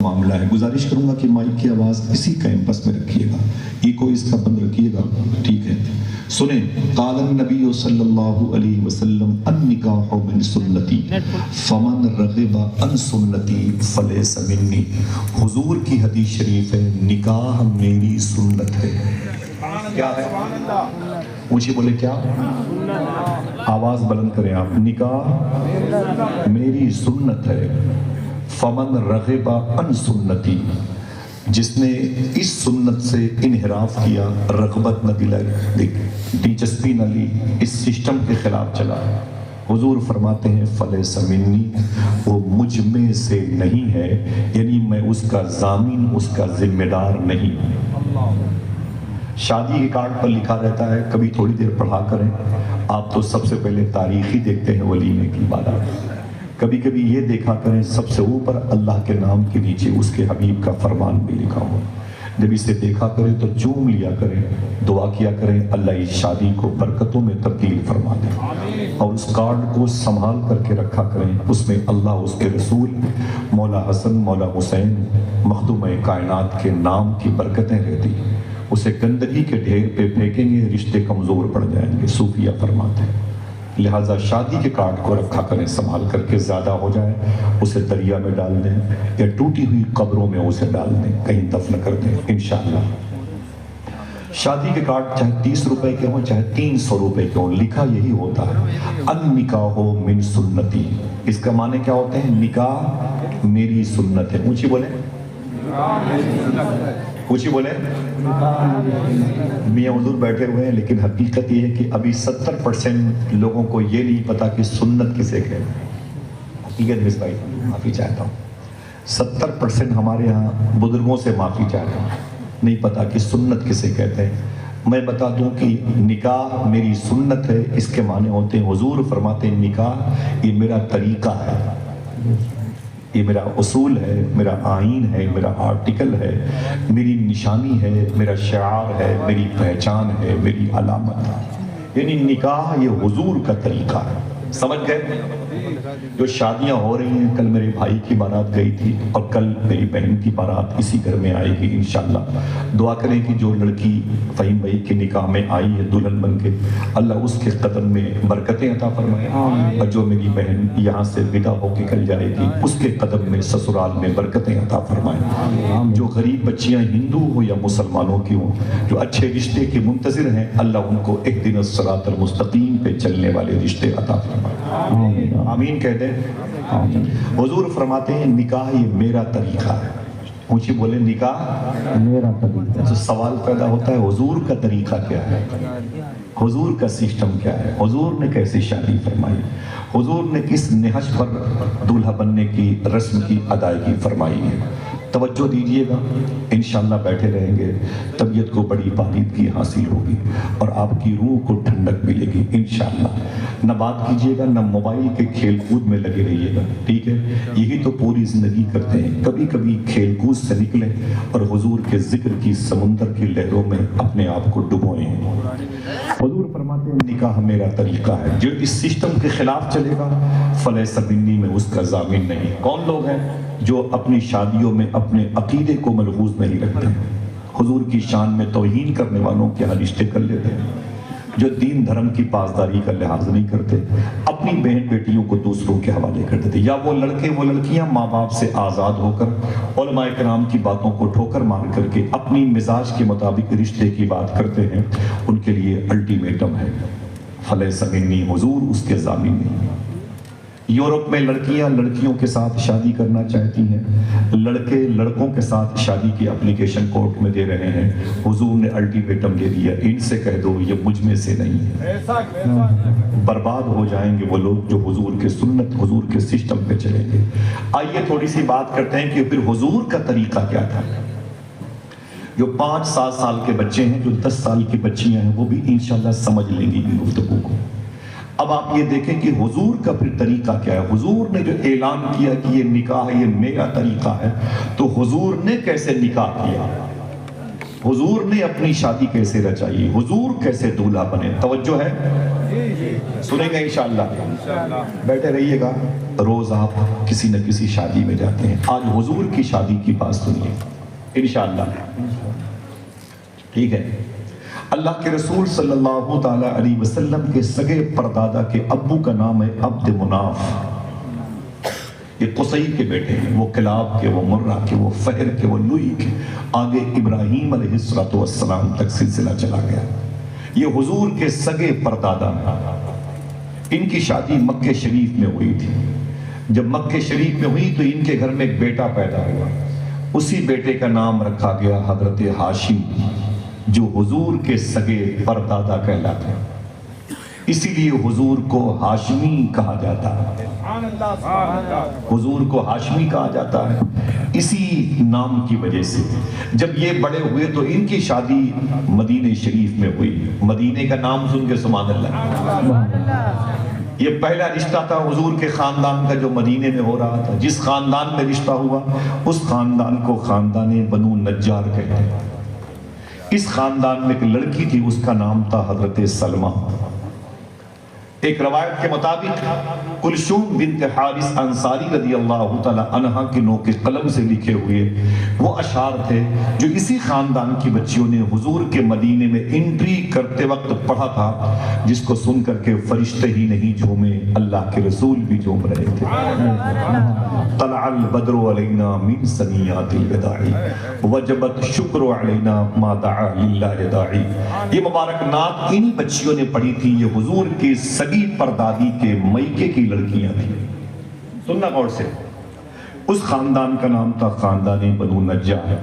معاملہ ہے. گزارش کروں گا کہ مائک کی آواز اسی کیمپس میں رکھیے گا, ایکو اس کا بند رکھیے گا, ٹھیک ہے. سنیں, قال النبی صلی اللہ علیہ وسلم النکاح من سنتی فمن رغب عن سنتی فلیس منی. حضور کی حدیث شریف ہے, نکاح میری سنت ہے. کیا ہے؟ اونچی بولے کیا؟ آواز بلند کریں آپ. نکاح میری سنت ہے. فمن رغب عن سنتی, جس نے اس سنت سے انحراف کیا, رغبت نہ دلائی, دلچسپی نہ لی, اس سسٹم کے خلاف چلا, حضور فرماتے ہیں فلیس منی, وہ مجھ میں سے نہیں ہے, یعنی میں اس کا ضامن, اس کا ذمہ دار نہیں. شادی کے کارڈ پر لکھا رہتا ہے, کبھی تھوڑی دیر پڑھا کریں آپ تو سب سے پہلے تاریخ ہی دیکھتے ہیں ولیمے کی بارات. کبھی کبھی یہ دیکھا کریں سب سے اوپر اللہ کے نام کے نیچے اس کے حبیب کا فرمان بھی لکھا ہوا. جب اسے دیکھا کریں تو چوم لیا کریں, دعا کیا کریں اللہ اس شادی کو برکتوں میں تبدیل فرما دے, اور اس کارڈ کو سنبھال کر کے رکھا کریں. اس میں اللہ, اس کے رسول, مولا حسن, مولا حسین, مخدوم کائنات کے نام کی برکتیں رہتی. اسے گندگی کے ڈھیر پہ پھینکیں گے, رشتے کمزور پڑ جائیں گے, صوفیہ فرماتے ہیں. لہٰذا شادی کے کارڈ کو رکھا کریں سنبھال کر کے, زیادہ ہو جائے اسے دریا میں ڈال دیں یا ٹوٹی ہوئی قبروں میں اسے ڈال دیں, کہیں دفن کر دیں انشاءاللہ. شادی کے کارڈ چاہے 30 روپے کے ہوں چاہے 300 روپے کے ہوں, لکھا یہی ہوتا ہے النکاح من سنتی. اس کا معنی کیا ہوتے ہیں؟ نکاح میری سنت ہے. اونچی بولیں, اونچی بولیں. میاں حضور بیٹھے ہوئے ہیں, لیکن حقیقت یہ ہے کہ ابھی 70% لوگوں کو یہ نہیں پتا کہ سنت کسے کہتے ہیں. حقیقت مس بھائی معافی چاہتا ہوں, 70% ہمارے ہاں بزرگوں سے معافی چاہتا ہوں, نہیں پتا کہ سنت کسے کہتے ہیں. میں بتا دوں کہ نکاح میری سنت ہے, اس کے معنی ہوتے ہیں, حضور فرماتے ہیں نکاح یہ میرا طریقہ ہے, یہ میرا اصول ہے, میرا آئین ہے, میرا آرٹیکل ہے, میری نشانی ہے, میرا شعار ہے, میری پہچان ہے, میری علامت ہے. یعنی نکاح یہ حضور کا طریقہ ہے. سمجھ گئے؟ جو شادیاں ہو رہی ہیں, کل میرے بھائی کی بارات گئی تھی اور کل میری بہن کی بارات اسی گھر میں آئے گی انشاءاللہ. دعا کریں کہ جو لڑکی فہیم بھائی کے نکاح میں آئی ہے دلہن بن کے, اللہ اس کے قدم میں برکتیں عطا فرمائے, اور جو میری بہن یہاں سے ودا ہو کے کل جائے گی اس کے قدم میں سسرال میں برکتیں عطا فرمائے. جو غریب بچیاں ہندو ہو یا مسلمانوں کی ہوں, جو اچھے رشتے کے منتظر ہیں, اللہ ان کو ایک دن الصراط المستقیم پہ چلنے والے رشتے عطا فرمائے. آمین کہہ دیں. حضور فرماتے ہیں نکاح یہ میرا طریقہ ہے. اونچی بولے نکاح میرا طریقہ. تو سوال پیدا ہوتا ہے حضور کا طریقہ کیا ہے, حضور کا سسٹم کیا ہے, حضور نے کیسی شادی فرمائی, حضور نے کس نہج پر دولہا بننے کی رسم کی ادائیگی فرمائی ہے. توجہ دیجئے گا, انشاءاللہ بیٹھے رہیں گے, طبیعت کو بڑی بالیدگی حاصل ہوگی اور آپ کی روح کو ٹھنڈک ملے گی انشاءاللہ. نہ بات کیجئے گا, نہ موبائل کے کھیل کود میں لگے رہیے گا, ٹھیک ہے. یہی تو پوری زندگی کرتے ہیں, کبھی کبھی کھیل کود سے نکلیں اور حضور کے ذکر کی سمندر کی لہروں میں اپنے آپ کو ڈبوئیں. حضور فرماتے ہیں نکاح میرا طریقہ ہے, جو اس سسٹم کے خلاف چلے گا فلیس منی, میں اس کا ضامن نہیں. کون لوگ ہیں جو اپنی شادیوں میں اپنے عقیدے کو ملحوظ نہیں رکھتے, حضور کی شان میں توہین کرنے والوں کے ہاں رشتے کر لیتے ہیں, جو دین دھرم کی پاسداری کا لحاظ نہیں کرتے, اپنی بہن بیٹیوں کو دوسروں کے حوالے کر دیتے, یا وہ لڑکے وہ لڑکیاں ماں باپ سے آزاد ہو کر علماء کرام کی باتوں کو ٹھوکر مان کر کے اپنی مزاج کے مطابق رشتے کی بات کرتے ہیں. ان کے لیے الٹیمیٹم ہے فلیس منی, حضور اس کے ضامن نہیں. یورپ میں لڑکیاں لڑکیوں کے ساتھ شادی کرنا چاہتی ہیں, لڑکے لڑکوں کے ساتھ شادی کی اپلیکیشن کورٹ میں دے رہے ہیں. حضور نے الٹیمیٹم دے دیا, ان سے کہہ دو یہ مجھ میں سے نہیں ہے. برباد ہو جائیں گے وہ لوگ جو حضور کے سنت, حضور کے سسٹم پہ چلیں گے. آئیے تھوڑی سی بات کرتے ہیں کہ پھر حضور کا طریقہ کیا تھا. جو 5-7 سال کے بچے ہیں, جو 10 سال کی بچیاں ہیں, وہ بھی انشاءاللہ سمجھ لیں گی گفتگو کو. اب آپ یہ دیکھیں کہ حضور کا پھر طریقہ کیا ہے. حضور نے جو اعلان کیا کہ یہ نکاح یہ میرا طریقہ ہے, تو حضور نے کیسے نکاح کیا. حضور نے اپنی شادی کیسے رچائی، حضور کیسے دولہا بنے، توجہ ہے؟ سنیں گے انشاءاللہ، بیٹھے رہیے گا۔ روز آپ کسی نہ کسی شادی میں جاتے ہیں، آج حضور کی شادی کی بات سنیے انشاءاللہ، ٹھیک ہے؟ اللہ کے رسول صلی اللہ تعالی علیہ وسلم کے سگے پردادا کے ابو کا نام ہے عبد مناف، یہ قصی کے بیٹے ہیں، وہ کلاب کے، وہ مرہ کے، وہ فہر کے، وہ لوئی کے، آگے ابراہیم علیہ السلام تک سلسلہ چلا گیا۔ یہ حضور کے سگے پردادا ہیں۔ ان کی شادی مکہ شریف میں ہوئی تھی۔ جب مکہ شریف میں ہوئی تو ان کے گھر میں ایک بیٹا پیدا ہوا، اسی بیٹے کا نام رکھا گیا حضرت ہاشم، جو حضور کے سگے پردادا کہلاتے ہیں، اسی لیے حضور کو ہاشمی کہا جاتا ہے۔ حضور کو ہاشمی کہا جاتا ہے اسی نام کی وجہ سے۔ جب یہ بڑے ہوئے تو ان کی شادی مدینہ شریف میں ہوئی۔ مدینہ کا نام سن کے سبحان اللہ، یہ پہلا رشتہ تھا حضور کے خاندان کا جو مدینے میں ہو رہا تھا۔ جس خاندان میں رشتہ ہوا اس خاندان کو خاندان بنو نجار کہتے ہیں۔ اس خاندان میں ایک لڑکی تھی، اس کا نام تھا حضرت سلمہ۔ ایک روایت کے مطابق کلثوم بنت حارث انصاری رضی اللہ تعالی عنہا کے نوک قلم سے لکھے ہوئے وہ اشعار تھے جو اسی خاندان کی بچیوں نے حضور کے مدینے میں انٹری کرتے وقت پڑھا تھا، جس کو سن کر کے فرشتے ہی نہیں جھومے، اللہ کے رسول بھی جھوم رہے تھے۔ طلع البدر علینا من ثنیات الوداع وجبت شکر علینا ما دعا للہ داعی۔ یہ مبارک نعت انہی بچیوں نے پڑھی تھی، یہ حضور کی سگی پردادی کے میکے کی لڑکیاں تھیں۔ سننا غور سے، اس خاندان کا نام تھا خاندان بنو نجار۔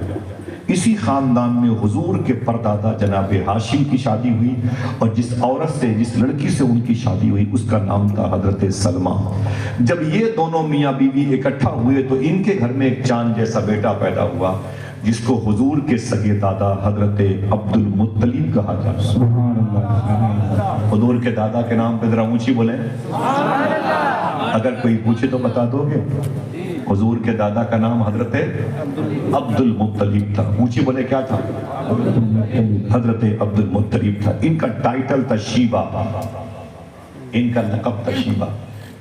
اسی خاندان میں حضور کے پردادا جناب ہاشم کی شادی ہوئی، اور جس عورت سے، جس لڑکی سے ان کی شادی ہوئی اس کا نام تھا حضرت سلمہ۔ جب یہ دونوں میاں بیوی اکٹھا ہوئے تو ان کے گھر میں ایک چاند جیسا بیٹا پیدا ہوا، جس کو حضور کے سگے دادا حضرت عبد المطلب کہا جاتا ہے۔ حضور کے دادا کے نام پہ ذرا اونچی بولیں، اگر کوئی پوچھے تو بتا دو گے؟ حضور کے دادا کا نام حضرت عبد المطلب تھا۔ اونچی بولے کیا تھا؟ حضرت عبد المطلب تھا۔ ان کا ٹائٹل تھا شیبہ، ان کا لقب تھا شیبہ۔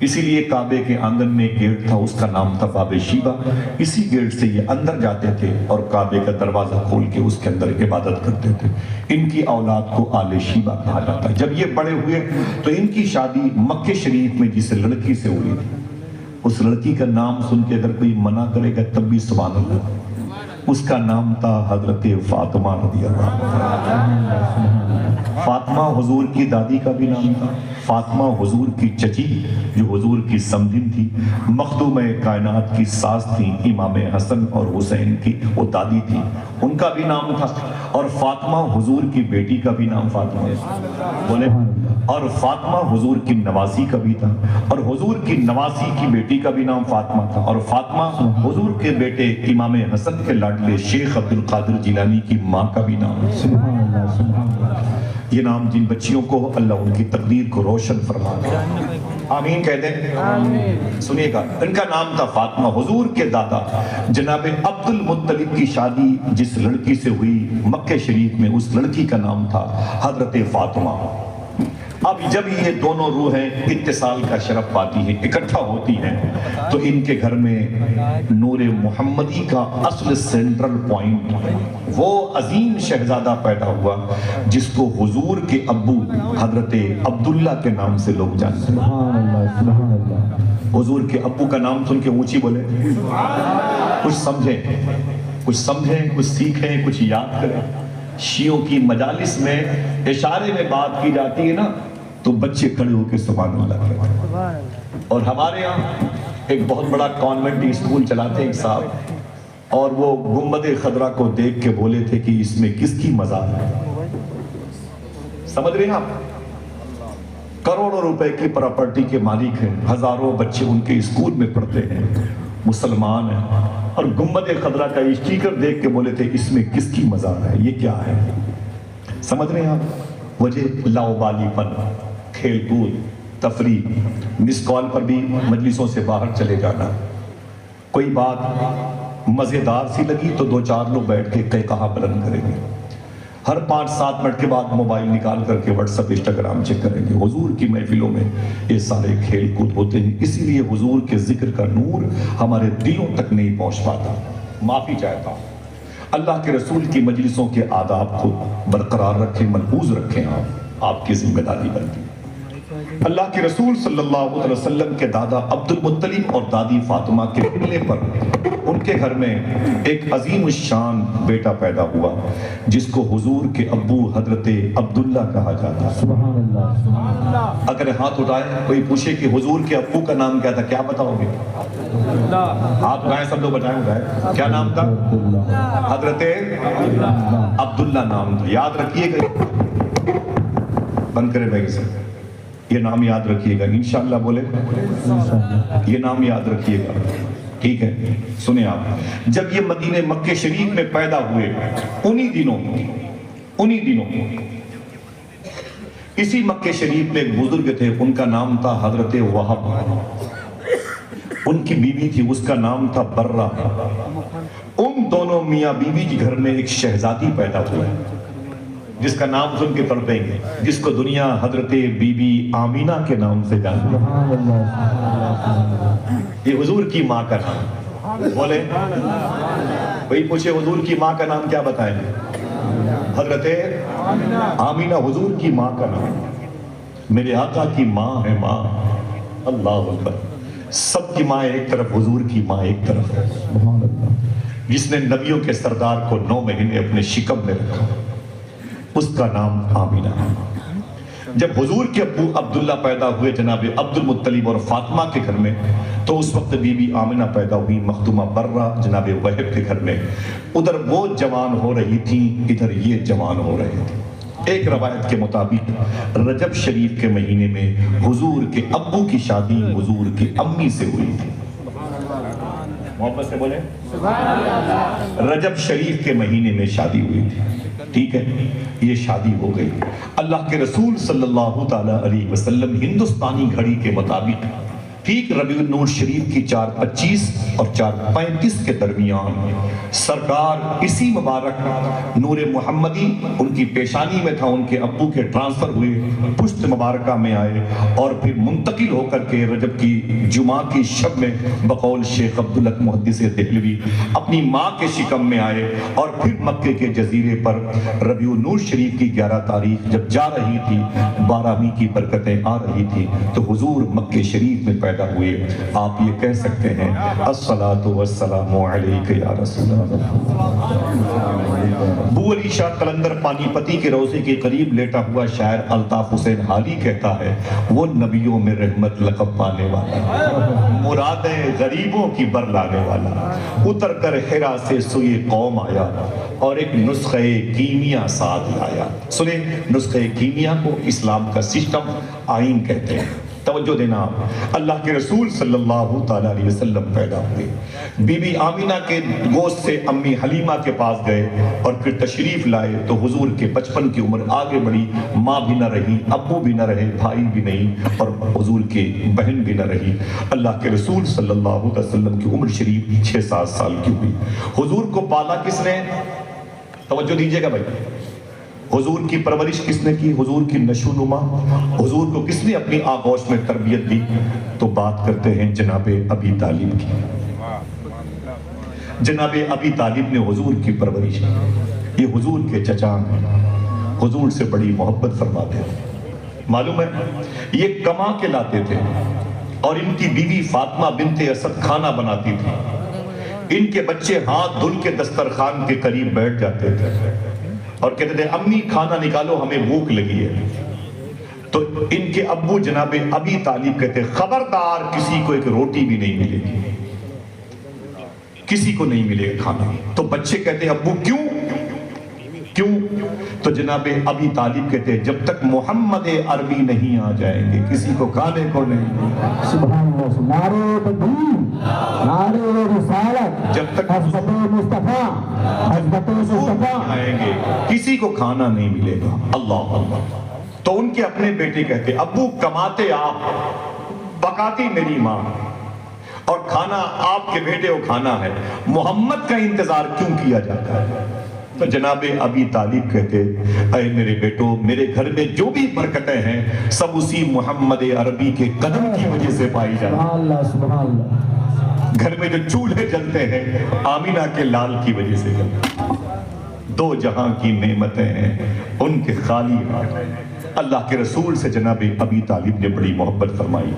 اسی لیے کعبے کے آنگن میں ایک گیٹ تھا، اس کا نام تھا باب شیبہ۔ اسی گیٹ سے یہ اندر جاتے تھے اور کعبے کا دروازہ کھول کے اس کے اندر عبادت کرتے تھے۔ ان کی اولاد کو آل شیبہ کہا جاتا ہے۔ جب یہ بڑے ہوئے تو ان کی شادی مکہ شریف میں جس لڑکی سے ہوئی تھی، اس لڑکی کا نام سن کے اگر کوئی منع کرے گا تب بھی سبحان اللہ، اس کا نام تھا حضرت فاطمہ رضی اللہ عنہا۔ فاطمہ حضور کی دادی کا بھی نام تھا، فاطمہ حضور کی چچی جو حضور کی سمدن تھی، مخدوم کائنات کی ساس تھی، امام حسن اور حسین کی وہ دادی تھی، ان کا بھی نام تھا، اور فاطمہ حضور کی بیٹی کا بھی نام فاطمہ بولے، اور فاطمہ حضور کی نواسی کا بھی تھا، اور حضور کی نواسی کی بیٹی کا بھی نام فاطمہ تھا، اور فاطمہ حضور کے بیٹے امام حسن کے لاڈلے شیخ عبد القادر جیلانی کی ماں کا بھی نام۔ سبحان اللہ، سبحان اللہ۔ یہ نام جن بچیوں کو اللہ ان کی تقدیر کو روشن فرما دے، آمین کہہ دیں۔ سنیے گا، ان کا نام تھا فاطمہ۔ حضور کے دادا جناب عبد المطلب کی شادی جس لڑکی سے ہوئی مکہ شریف میں، اس لڑکی کا نام تھا حضرت فاطمہ۔ اب جب یہ دونوں روحیں اتصال کا شرف پاتی ہیں، اکٹھا ہوتی ہیں، تو ان کے گھر میں نور محمدی کا اصل سینٹرل پوائنٹ وہ عظیم شہزادہ پیدا ہوا جس کو حضور کے ابو حضرت عبداللہ کے نام سے لوگ جانتے ہیں۔ حضور کے ابو کا نام سن کے اونچی بولے، کچھ سمجھیں، کچھ سمجھیں، کچھ سیکھیں، کچھ یاد کریں۔ شیعوں کی مجالس میں اشارے میں بات کی جاتی ہے نا تو بچے کھڑے ہو کے سبحان اللہ کہتے ہیں۔ اور ہمارے یہاں ایک بہت بڑا کانوینٹ اسکول چلاتے ہیں ایک صاحب، اور وہ گنبد خضرا کو دیکھ کے بولے تھے کہ اس میں کس کی مزار ہے؟ سمجھ رہے ہیں آپ؟ کروڑوں روپے کی پراپرٹی کے مالک ہیں، ہزاروں بچے ان کے اسکول میں پڑھتے ہیں، مسلمان ہیں، اور گنبد خضرا کا اسٹیکر دیکھ کے بولے تھے اس میں کس کی مزار ہے، یہ کیا ہے؟ سمجھ رہے ہیں آپ؟ وجہ لاؤبالی پن، کھیل کود، تفریح، مس کال پر بھی مجلسوں سے باہر چلے جانا، کوئی بات مزیدار سی لگی تو دو چار لوگ بیٹھ کے کہا بلند کریں گے، ہر 5-7 منٹ کے بعد موبائل نکال کر کے واٹس ایپ انسٹاگرام چیک کریں گے. حضور کی محفلوں میں یہ سارے کھیل کود ہوتے ہیں، اسی لیے حضور کے ذکر کا نور ہمارے دلوں تک نہیں پہنچ پاتا. معافی چاہتا ہوں. اللہ کے رسول کی مجلسوں کے آداب کو برقرار رکھیں، ملحوظ رکھیں. آپ کی ذمہ داری بنتی ہے. اللہ کے رسول صلی اللہ علیہ وسلم کے دادا عبد المطلب اور دادی فاطمہ کے ملنے پر ان کے گھر میں ایک عظیم الشان بیٹا پیدا ہوا جس کو حضور کے ابو حضرت عبداللہ کہا جاتا ہے. سبحان اللہ سبحان اللہ. اگر ہاتھ اٹھائے کوئی پوچھے کہ حضور کے ابو کا نام کیا تھا، کیا بتاؤ گے؟ ہاتھ اٹھائیں، سب لوگ بتائیں. کیا نام تھا؟ حضرت عبداللہ نام تھا. یاد رکھیے گا، بند کرے بھائی سے، یہ نام یاد رکھیے گا. انشاءاللہ بولے، یہ نام یاد رکھیے گا. ٹھیک ہے، سنیں آپ. جب یہ مدینہ مکہ شریف میں پیدا ہوئے، انہی دنوں اسی مکہ شریف میں ایک بزرگ تھے، ان کا نام تھا حضرت وہب. ان کی بیوی تھی، اس کا نام تھا برہ. ان دونوں میاں بیوی کے گھر میں ایک شہزادی پیدا ہوئی جس کا نام سن کے تڑپیں گے، جس کو دنیا حضرت بی بی آمینہ کے نام سے جانتی ہے. یہ حضور کی ماں کا نام. بولے کوئی پوچھے حضور کی ماں کا نام کیا بتائیں گے؟ حضرت آمینہ حضور کی ماں کا نام. میرے آقا کی ماں ہے ماں. اللہ اکبر. سب کی ماں ایک طرف، حضور کی ماں ایک طرف ہے. جس نے نبیوں کے سردار کو 9 مہینے اپنے شکم میں رکھا، اس کا نام آمینہ. جب حضور کے ابو عبداللہ پیدا ہوئے جناب عبد المطلب اور فاطمہ کے گھر میں، تو اس وقت بی بی آمینہ پیدا ہوئی مخدومہ برہ جناب وہب کے گھر میں. ادھر وہ جوان ہو رہی تھی، ادھر یہ جوان ہو رہے تھے. ایک روایت کے مطابق رجب شریف کے مہینے میں حضور کے ابو کی شادی حضور کی امی سے ہوئی تھی. محبت سے بولیں. رجب شریف کے مہینے میں شادی ہوئی تھی. ٹھیک ہے، یہ شادی ہو گئی. اللہ کے رسول صلی اللہ تعالیٰ علیہ وسلم ہندوستانی گھڑی کے مطابق ٹھیک ربیع النور شریف کی 4:25 اور 4:35 کے درمیان سرکار اسی مبارک نور محمدی ان کی پیشانی میں تھا، ان کے ابو کے ٹرانسفر ہوئے، پشت مبارکہ میں آئے اور پھر منتقل ہو کر کے رجب کی جمعہ کی شب میں بقول شیخ عبداللہ محدث دہلوی اپنی ماں کے شکم میں آئے. اور پھر مکے کے جزیرے پر ربیع النور شریف کی 11 تاریخ جب جا رہی تھی، 12ویں کی برکتیں آ رہی تھی، تو حضور مکے شریف میں پیدا ہوئے. آپ یہ کہہ سکتے ہیں الصلاۃ والسلام علیک یا رسول اللہ. ابو علی شاہ قلندر پانی پتی کے روضے کے قریب لیٹا ہوا شاعر الطاف حسین حالی کہتا ہے، وہ نبیوں میں رحمت لقب پانے والا، مرادیں غریبوں کی بر لانے والا، اتر کر حرا سے سوئے قوم آیا اور ایک نسخہ کیمیا ساتھ لایا. سنیں، نسخہ کیمیا کو اسلام کا سسٹم آئین کہتے ہیں. توجہ دینا. اللہ کے رسول صلی اللہ تعالیٰ علیہ وسلم پیدا ہوئے، بی بی آمینہ کے گوشت سے امی حلیمہ کے پاس گئے اور پھر تشریف لائے تو حضور کے 55 کی عمر آگے بڑھی. ماں بھی نہ رہی، ابو بھی نہ رہے، بھائی بھی نہیں، اور حضور کی بہن بھی نہ رہی. اللہ کے رسول صلی اللہ علیہ وسلم کی عمر شریف 6-7 سال کی ہوئی. حضور کو پالا کس نے؟ توجہ دیجیے گا بھائی. حضور کی پرورش کس نے کی؟ حضور کی نشو نما، حضور کو کس نے اپنی آغوش میں تربیت دی؟ تو بات کرتے ہیں جناب ابی طالب کی. جناب ابی طالب نے حضور کی پرورش کی. یہ حضور کے چچا ہیں، حضور سے بڑی محبت فرماتے ہیں. معلوم ہے یہ کما کے لاتے تھے اور ان کی بیوی فاطمہ بنت اسد کھانا بناتی تھی. ان کے بچے ہاتھ دھل کے دسترخوان کے قریب بیٹھ جاتے تھے اور کہتے تھے امی کھانا نکالو، ہمیں بھوک لگی ہے. تو ان کے ابو جناب ابی طالب کہتے خبردار کسی کو ایک روٹی بھی نہیں ملے گی، کسی کو نہیں ملے گا کھانا. تو بچے کہتے ابو کیوں؟ تو جناب ابی طالب کہتے جب تک محمد عربی نہیں آ جائیں گے کسی کو کھانے کو نہیں. سبحان اللہ. نعرہ تکبیر، نعرہ رسالت، جب تک حضرت مصطفیٰ آئیں گے کسی کو کھانا نہیں ملے گا. اللہ اللہ. تو ان کے اپنے بیٹے کہتے ابو کماتے آپ، پکاتی میری ماں، اور کھانا آپ کے بیٹے کو کھانا ہے، محمد کا انتظار کیوں کیا جاتا ہے؟ تو جناب ابی طالب کہتے اے میرے بیٹو، میرے گھر میں جو بھی برکتیں ہیں سب اسی محمد عربی کے قدم کی وجہ سے پائی جاتی ہیں۔ سبحان اللہ سبحان اللہ۔ گھر میں جو چولہے جلتے ہیں آمینہ کے لال کی وجہ سے جلتے ہیں۔ دو جہاں کی نعمتیں ہیں ان کے خالی ہاتھ۔ اللہ کے رسول سے جناب ابی طالب نے بڑی محبت فرمائی،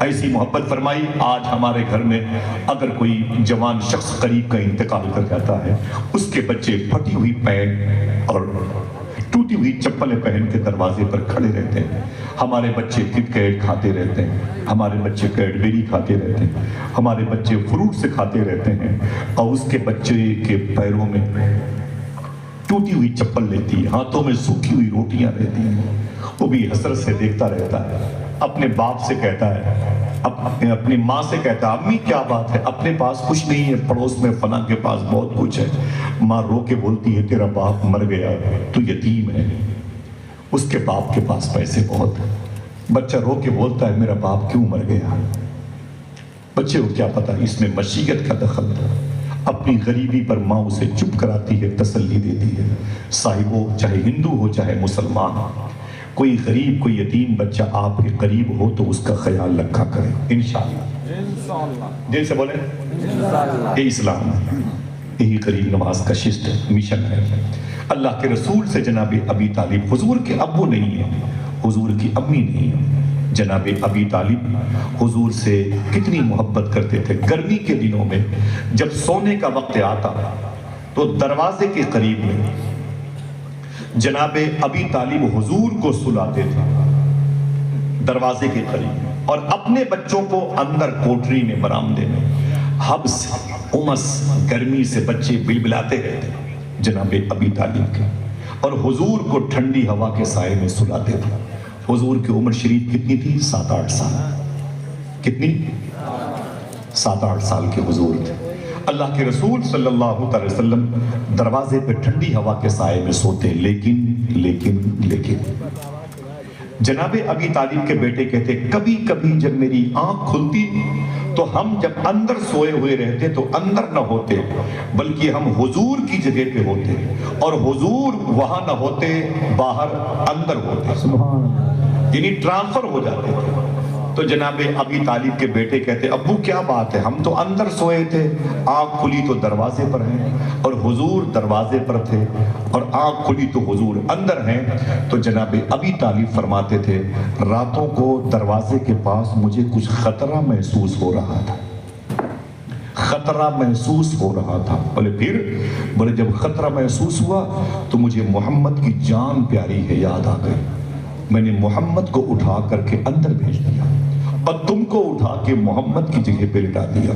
ایسی محبت فرمائی آج ہمارے گھر میں اگر کوئی جوان شخص قریب کا انتقال کر جاتا ہے، اس کے بچے پھٹی ہوئی پینٹ اور ٹوٹی ہوئی چپلیں پہن کے دروازے پر کھڑے رہتے ہیں۔ ہمارے بچے کٹ کیٹ کھاتے رہتے ہیں، ہمارے بچے کیڈبری کھاتے رہتے ہیں، ہمارے بچے فروٹ سے کھاتے رہتے ہیں، اور اس کے بچے کے پیروں میں ٹوٹی ہوئی چپل رہتی ہے، ہاتھوں میں سوکھی ہوئی روٹیاں رہتی ہیں، وہ بھی حسرت سے دیکھتا رہتا ہے۔ اپنے باپ سے کہتا ہے، اپنی ماں سے کہتا ہے امی کیا بات ہے، اپنے پاس کچھ نہیں ہے، پڑوس میں فلاں کے پاس بہت کچھ ہے۔ ماں رو کے بولتی ہے تیرا باپ مر گیا، تو یتیم ہے، اس کے باپ کے پاس پیسے بہت ہیں۔ بچہ رو کے بولتا ہے میرا باپ کیوں مر گیا؟ بچے کو کیا پتا اس میں مشیت کا دخل تھا۔ اپنی غریبی پر ماں اسے چپ کراتی ہے، تسلی دیتی ہے۔ صاحبو، چاہے ہندو ہو چاہے مسلمان، کوئی غریب کوئی یتیم بچہ آپ کے قریب ہو تو اس کا خیال رکھا کریں انشاءاللہ۔ دل سے بولیں یہ اسلام ہے، یہی قریب نواز کا ششت مشن ہے۔ اللہ کے رسول سے جناب ابی طالب، حضور کے ابو نہیں ہیں، حضور کی امی نہیں ہیں، جناب ابی طالب حضور سے کتنی محبت کرتے تھے۔ گرمی کے دنوں میں جب سونے کا وقت آتا تو دروازے کے قریب میں جناب ابی طالب حضور کو سلاتے تھے، دروازے کے قریب، اور اپنے بچوں کو اندر کوٹری میں برآمدے میں حبس امس گرمی سے بچے بلبلاتے رہتے جناب ابی طالب کے، اور حضور کو ٹھنڈی ہوا کے سائے میں سلاتے تھے۔ حضور کی عمر شریف کتنی تھی؟ 7-8 سال۔ کتنی؟ 7-8 سال کے حضور تھے۔ اللہ کے رسول صلی اللہ علیہ وسلم دروازے پہ ٹھنڈی ہوا کے سائے میں سوتے، لیکن جناب ابی طالب کے بیٹے کہتے کبھی کبھی جب میری آنکھ کھلتی تو ہم جب اندر سوئے ہوئے رہتے تو اندر نہ ہوتے بلکہ ہم حضور کی جگہ پہ ہوتے، اور حضور وہاں نہ ہوتے باہر اندر ہوتے، سبحان اللہ۔ یعنی ٹرانسفر ہو جاتے تھے۔ تو جناب ابی طالب کے بیٹے کہتے ابو کیا بات ہے، ہم تو اندر سوئے تھے، آنکھ کھلی تو دروازے پر ہیں، اور حضور دروازے پر تھے، اور آنکھ کھلی تو حضور اندر ہیں۔ تو جناب ابی طالب فرماتے تھے راتوں کو دروازے کے پاس مجھے کچھ خطرہ محسوس ہو رہا تھا، خطرہ محسوس ہو رہا تھا۔ بولے جب خطرہ محسوس ہوا تو مجھے محمد کی جان پیاری ہے یاد آ گئی، میں نے محمد کو اٹھا کر کے اندر بھیج دیا اور تم کو اٹھا کے محمد کی جگہ پہ لٹا دیا۔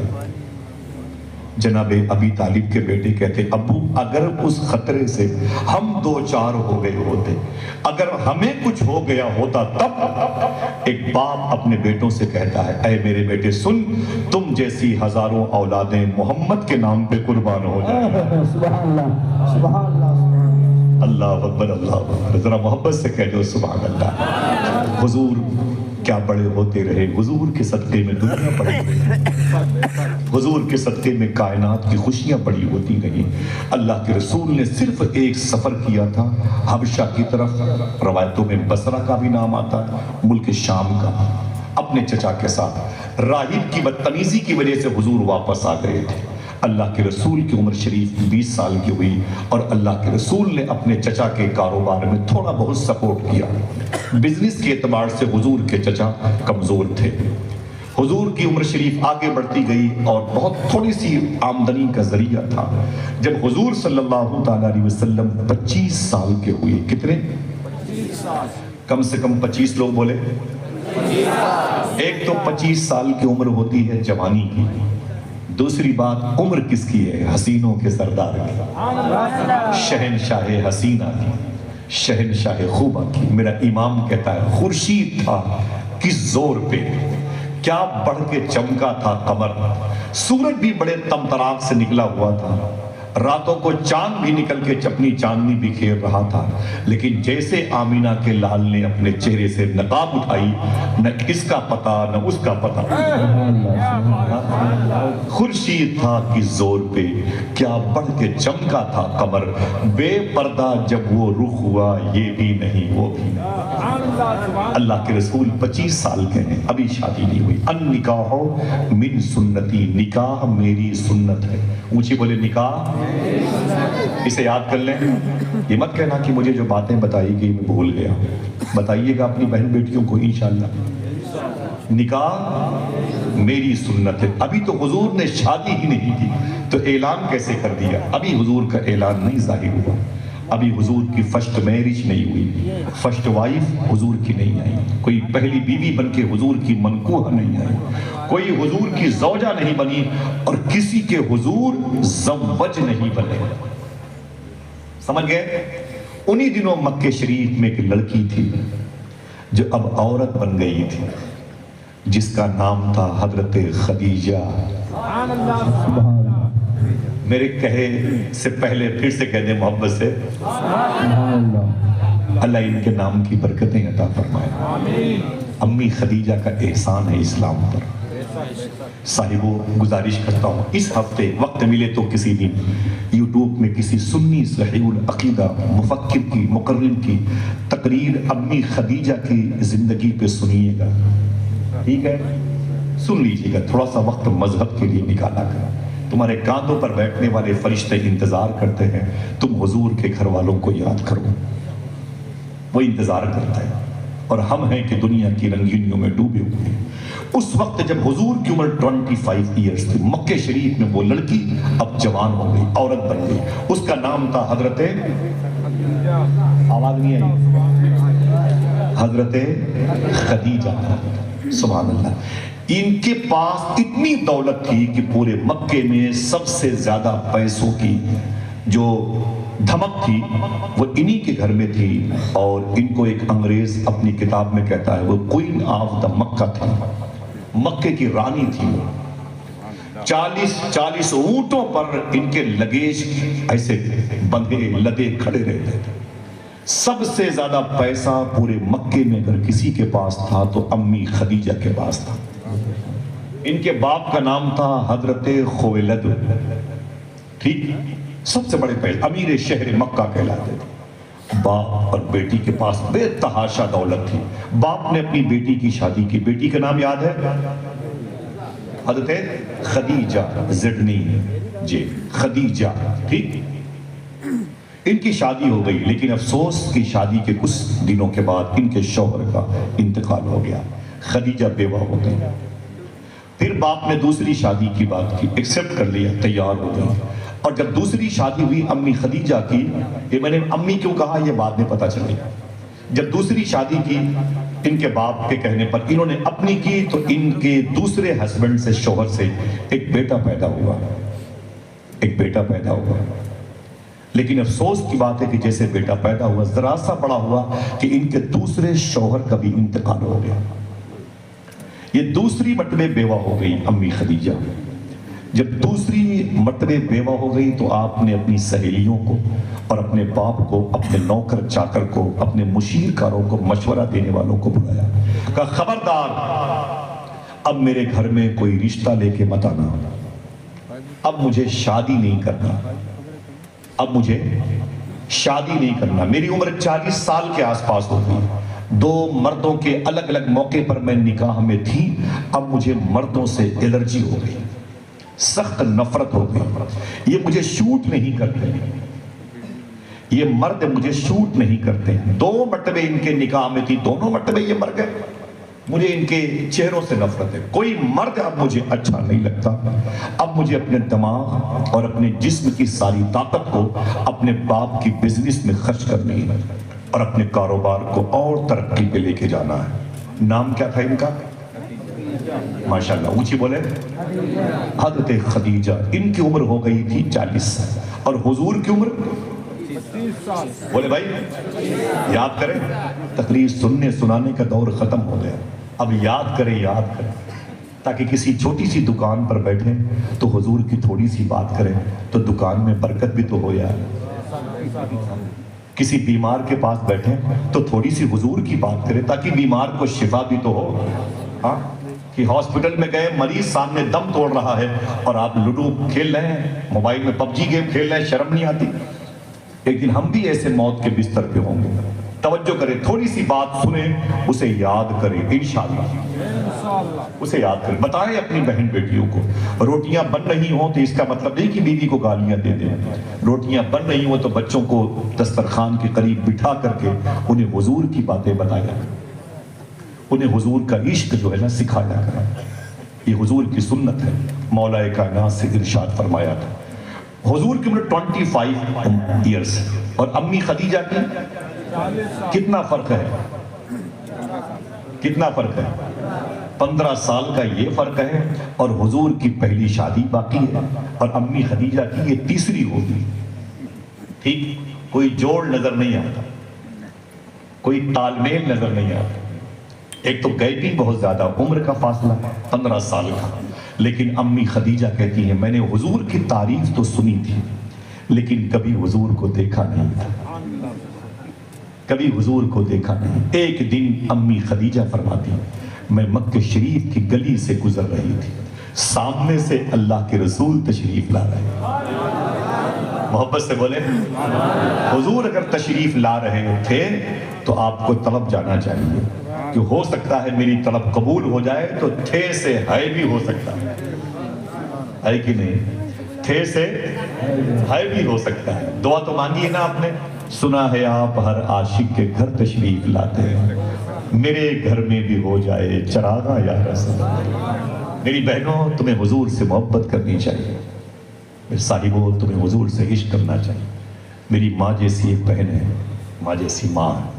جناب ابی طالب کے بیٹے کہتے ابو اگر اس خطرے سے ہم 2-4 ہو گئے ہوتے، اگر ہمیں کچھ ہو گیا ہوتا تب۔ ایک باپ اپنے بیٹوں سے کہتا ہے اے میرے بیٹے سن، تم جیسی ہزاروں اولادیں محمد کے نام پہ قربان ہو جائیں۔ سبحان اللہ سبحان اللہ۔ اللہ اکبر اللہ اکبر، ذرا محبت سے کہہ دو سبحان اللہ۔ حضور کیا بڑے ہوتے رہے، حضور کے صدقے میں دنیا بڑی رہی، حضور کے صدقے میں کائنات کی خوشیاں بڑی ہوتی رہی۔ اللہ کے رسول نے صرف ایک سفر کیا تھا حبشہ کی طرف، روایتوں میں بصرہ کا بھی نام آتا ہے، ملک شام کا، اپنے چچا کے ساتھ۔ راہب کی بدتمیزی کی وجہ سے حضور واپس آ گئے تھے۔ اللہ کے رسول کی عمر شریف 20 سال کی ہوئی، اور اللہ کے رسول نے اپنے چچا کے کاروبار میں تھوڑا بہت سپورٹ کیا۔ بزنس کے اعتبار سے حضور کے چچا کمزور تھے۔ حضور کی عمر شریف آگے بڑھتی گئی اور بہت تھوڑی سی آمدنی کا ذریعہ تھا۔ جب حضور صلی اللہ تعالیٰ علیہ وسلم 25 سال کے ہوئے، کتنے؟ 25 سال، کم سے کم 25 لوگ بولے۔ ایک تو 25 سال کی عمر ہوتی ہے جوانی کی، دوسری بات عمر کس کی ہے؟ حسینوں کے سردار کی، شہنشاہ حسینہ کی، شہنشاہ خوبہ کی۔ میرا امام کہتا ہے خورشید تھا کس زور پہ، کیا بڑھ کے چمکا تھا قمر، سورج بھی بڑے تمطراق سے نکلا ہوا تھا، راتوں کو چاند بھی نکل کے اپنی چاندنی بکھیر رہا تھا، لیکن جیسے آمینہ کے لال نے اپنے چہرے سے نقاب اٹھائی، نہ اس کا پتہ نہ اس کا پتہ، خورشید تھا کہ زور پہ کیا بڑھ کے چمکا تھا قمر، بے پردہ جب وہ رخ ہوا یہ بھی نہیں وہ بھی نہیں۔ اللہ کے رسول 25 سال کے ہیں، ابھی شادی نہیں ہوئی۔ النکاح من سنتی، نکاح میری سنت ہے۔ اونچی بولے نکاح، اسے یاد کر لیں۔ یہ مت کہنا کہ مجھے جو باتیں بتائی گئی میں بھول گیا، بتائیے گا اپنی بہن بیٹیوں کو انشاءاللہ۔ نکاح میری سنت ہے۔ ابھی تو حضور نے شادی ہی نہیں کی تو اعلان کیسے کر دیا؟ ابھی حضور کا اعلان نہیں ظاہر ہوا، ابھی حضور کی فرسٹ میرج نہیں ہوئی، فرسٹ وائف حضور کی نہیں آئی، کوئی پہلی بیوی بن کے حضور کی منکوہ نہیں آئی، کوئی حضور کی زوجہ نہیں بنی، اور کسی کے حضور زوج نہیں بنے۔ سمجھ گئے؟ انہی دنوں مکہ شریف میں ایک لڑکی تھی جو اب عورت بن گئی تھی، جس کا نام تھا حضرت خدیجہ۔ میرے کہے سے پہلے پھر سے کہہ دیں محبت سے، اللہ ان کے نام کی برکتیں عطا فرمائے۔ امی خدیجہ کا احسان ہے اسلام پر۔ صاحبوں، گزارش کرتا ہوں اس ہفتے وقت ملے تو کسی دن یوٹیوب میں کسی سنی صحیح العقیدہ مفکر کی، مقرر کی تقریر امی خدیجہ کی زندگی پہ سنیے گا، ٹھیک ہے؟ سن لیجیے گا، تھوڑا سا وقت مذہب کے لیے نکالا کر۔ تمہارے کاندھوں پر بیٹھنے والے فرشتے انتظار کرتے ہیں تم حضور کے گھر والوں کو یاد کرو، وہ انتظار کرتا ہے، اور ہم ہیں کہ دنیا کی رنگینیوں میں ڈوبے ہوئے ہیں۔ اس وقت جب حضور کی عمر 25 ایئرز تھی، مکہ شریف میں وہ لڑکی اب جوان ہو گئی، عورت بن گئی، اس کا نام تھا حضرت، آواز نہیں آئی، حضرت خدیجہ۔ سبحان اللہ۔ ان کے پاس اتنی دولت تھی کہ پورے مکے میں سب سے زیادہ پیسوں کی جو دھمک تھی وہ انہی کے گھر میں تھی، اور ان کو ایک انگریز اپنی کتاب میں کہتا ہے وہ کوئین آف دا مکہ تھی، مکے کی رانی تھی وہ۔ 40 اونٹوں پر ان کے لگیج ایسے بندھے لدے کھڑے رہتے تھے۔ سب سے زیادہ پیسہ پورے مکے میں اگر کسی کے پاس تھا تو امی خدیجہ کے پاس تھا۔ ان کے باپ کا نام تھا حضرت خویلد، ٹھیک، سب سے بڑے پیسے، امیر شہر مکہ کہلاتے تھے۔ باپ اور بیٹی کے پاس بے تحاشا دولت تھی۔ باپ نے اپنی بیٹی کی شادی کی، بیٹی کا نام یاد ہے؟ حضرت خدیجہ، زڈنی جی خدیجہ، ٹھیک۔ ان کی شادی ہو گئی، لیکن افسوس کی شادی کے کچھ دنوں کے بعد ان کے شوہر کا انتقال ہو گیا، خدیجہ بیوہ ہو گئی۔ پھر باپ نے دوسری شادی کی بات کی، ایکسپٹ کر لیا، تیار ہو گئی، اور جب دوسری شادی ہوئی امی خدیجہ کی، یہ میں نے امی کیوں کہا یہ بعد میں پتہ چلی، جب دوسری شادی کی ان کے باپ کے کہنے پر انہوں نے اپنی کی، تو ان کے دوسرے ہسبینڈ سے، شوہر سے ایک بیٹا پیدا ہوا، لیکن افسوس کی بات ہے کہ جیسے بیٹا پیدا ہوا ذرا سا بڑا ہوا کہ ان کے دوسرے شوہر کا بھی انتقال ہو گیا۔ یہ دوسری مرتبہ بیوہ ہو گئی امی خدیجہ۔ جب دوسری مرتبہ بیوہ ہو گئی تو آپ نے اپنی سہیلیوں کو اور اپنے باپ کو، اپنے نوکر چاکر کو، اپنے مشیر کاروں کو، مشورہ دینے والوں کو بلایا، کہا خبردار اب میرے گھر میں کوئی رشتہ لے کے مت آنا، اب مجھے شادی نہیں کرنا، میری عمر 40 سال کے آس پاس ہوگی، 2 مردوں کے الگ الگ موقع پر میں نکاح میں تھی، اب مجھے مردوں سے الرجی ہو گئی، سخت نفرت ہو گئی، یہ مجھے شوٹ نہیں کرتے، یہ مرد مجھے شوٹ نہیں کرتے۔ 2 مرتبہ ان کے نکاح میں تھی، دونوں مرتبہ یہ مر گئے، مجھے ان کے چہروں سے نفرت ہے، کوئی مرد اب مجھے اچھا نہیں لگتا، اب مجھے اپنے دماغ اور اپنے جسم کی ساری طاقت کو اپنے باپ کی بزنس میں خرچ کرنی ہے اور اپنے کاروبار کو اور ترقی پہ لے کے جانا ہے۔ نام کیا تھا ان کا؟ ماشاءاللہ اونچی بولے، حضرت خدیجہ۔ ان کی عمر ہو گئی تھی 40 اور حضور کی عمر 30 سال۔ بولے بھائی یاد کریں، تقریر سننے سنانے کا دور ختم ہو گیا، اب یاد کریں، تاکہ کسی چھوٹی سی دکان پر بیٹھیں تو حضور کی تھوڑی سی بات کریں تو دکان میں برکت بھی تو ہو یار. کسی بیمار کے پاس بیٹھیں تو تھوڑی سی حضور کی بات کریں تاکہ بیمار کو شفا بھی تو ہو. ہاں کہ ہاسپٹل میں گئے, مریض سامنے دم توڑ رہا ہے اور آپ لوڈو کھیل رہے ہیں, موبائل میں پب جی گیم کھیل رہے ہیں, شرم نہیں آتی؟ ایک دن ہم بھی ایسے موت کے بستر پہ ہوں گے. توجہ کریں, تھوڑی سی بات سنیں, اسے یاد کریں انشاءاللہ, اسے یاد کریں. بتائیں اپنی بہن بیٹیوں کو, روٹیاں بن رہی ہوں تو اس کا مطلب نہیں کہ بیوی کو گالیاں دے دیں. روٹیاں بن رہی ہوں تو بچوں کو دسترخوان کے قریب بٹھا کر کے انہیں حضور کی باتیں بتایا کریں, انہیں حضور کا عشق جو ہے نا سکھایا کریں. یہ حضور کی سنت ہے. مولا کائنات سے ارشاد فرمایا تھا, حضور کی عمر 25 ایئرس اور امی خدیجہ کی کتنا فرق ہے؟ کتنا فرق ہے؟ 15 سال کا یہ فرق ہے. اور حضور کی پہلی شادی باقی ہے اور امی خدیجہ کی یہ تیسری ہوگی. ٹھیک, کوئی جوڑ نظر نہیں آتا, کوئی تال میل نظر نہیں آتا. ایک تو گیپنگ بہت زیادہ, عمر کا فاصلہ 15 سال کا. لیکن امی خدیجہ کہتی ہیں میں نے حضور کی تعریف تو سنی تھی لیکن کبھی حضور کو دیکھا نہیں تھا, کبھی حضور کو دیکھا نہیں. ایک دن امی خدیجہ فرماتی ہیں میں مکہ شریف کی گلی سے گزر رہی تھی, سامنے سے اللہ کے رسول تشریف لا رہے ہیں. محبت سے بولے, حضور اگر تشریف لا رہے تھے تو آپ کو طلب جانا چاہیے کہ ہو سکتا ہے میری طلب قبول ہو جائے تو تھے سے ہے بھی ہو سکتا ہے کہ نہیں؟ تھے سے ہے بھی ہو سکتا ہے. دعا تو مانگی ہے نا آپ نے, سنا ہے آپ ہر عاشق کے گھر تشریف لاتے ہیں, میرے گھر میں بھی ہو جائے چراغاں یا رسول. میری بہنوں تمہیں حضور سے محبت کرنی چاہیے, میرے صاحبوں تمہیں حضور سے عشق کرنا چاہیے. میری ماں جیسی ایک بہن ہے, ماں جیسی ماں ہے.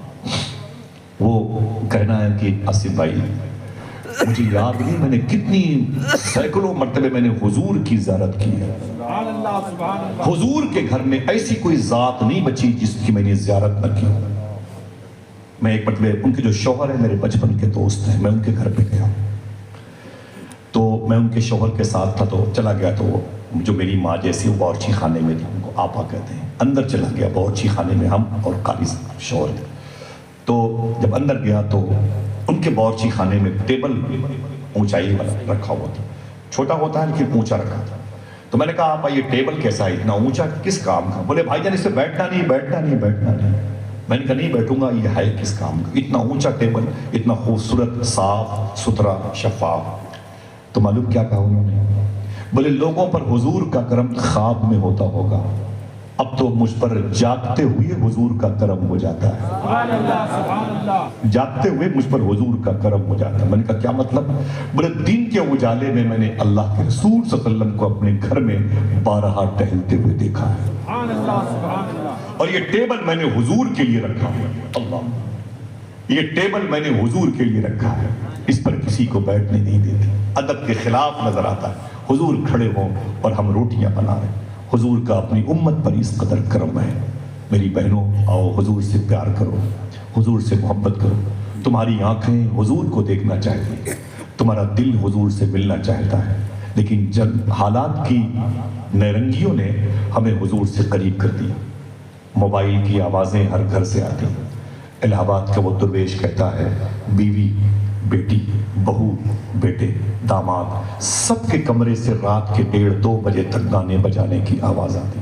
وہ کہنا ہے کہ آصف بھائی مجھے یاد نہیں میں نے کتنی سینکڑوں مرتبے میں نے حضور کی زیارت کی ہے. حضور کے گھر میں ایسی کوئی ذات نہیں بچی جس کی میں نے زیارت نہ کی. میں ایک مرتبہ, ان کے جو شوہر ہیں میرے بچپن کے دوست ہیں, میں ان کے گھر پہ گیا تو میں ان کے شوہر کے ساتھ تھا تو چلا گیا تو جو میری ماں جیسی وہ باورچی خانے میں تھی, ان کو آپا کہتے ہیں. اندر چلا گیا باورچی خانے میں, ہم اور قاری شوہر تھے. تو جب اندر گیا تو ان کے باورچی خانے میں ٹیبل اونچائی والا رکھا ہوا تھا, چھوٹا ہوتا ہے لیکن اونچا رکھا تھا. تو میں نے کہا آپا یہ ٹیبل کیسا ہے, اتنا اونچا کس کام کا؟ بولے بھائی جان اس سے بیٹھنا نہیں بیٹھنا نہیں بیٹھنا نہیں. میں نے کہا نہیں بیٹھوں گا, یہ ہے کس کام کا؟ اتنا اونچا ٹیبل, اتنا خوبصورت, صاف ستھرا, شفاف. تو معلوم کیا کہا انہوں نے؟ بولے لوگوں پر حضور کا کرم خواب میں ہوتا ہوگا, اب تو مجھ پر جاگتے ہوئے حضور کا کرم ہو جاتا ہے. جاگتے ہوئے مجھ پر حضور کا کرم ہو جاتا ہے. میں نے کہا کیا مطلب؟ بولے دن کے اجالے میں میں نے اللہ کے رسول صلی اللہ علیہ وسلم کو اپنے گھر میں بارہا ٹہلتے ہوئے دیکھا ہے, اور یہ ٹیبل میں نے حضور کے لیے رکھا ہے. اللہ, یہ ٹیبل میں نے حضور کے لیے رکھا ہے, اس پر کسی کو بیٹھنے نہیں دیتے. ادب کے خلاف نظر آتا ہے. حضور کھڑے ہوں اور ہم روٹیاں بنا رہے ہیں. حضور کا اپنی امت پر اس قدر کرم ہے. میری بہنوں آؤ حضور سے پیار کرو, حضور سے محبت کرو. تمہاری آنکھیں حضور کو دیکھنا چاہتی ہیں, تمہارا دل حضور سے ملنا چاہتا ہے, لیکن جب حالات کی نیرنگیوں نے ہمیں حضور سے قریب کر دیا. موبائل کی آوازیں ہر گھر سے آتی ہیں. الہ آباد کا وہ درویش کہتا ہے بیوی, بیٹی, بہو, بیٹے, داماد سب کے کمرے سے رات کے 1:30-2 بجے تک گانے بجانے کی آواز آتی.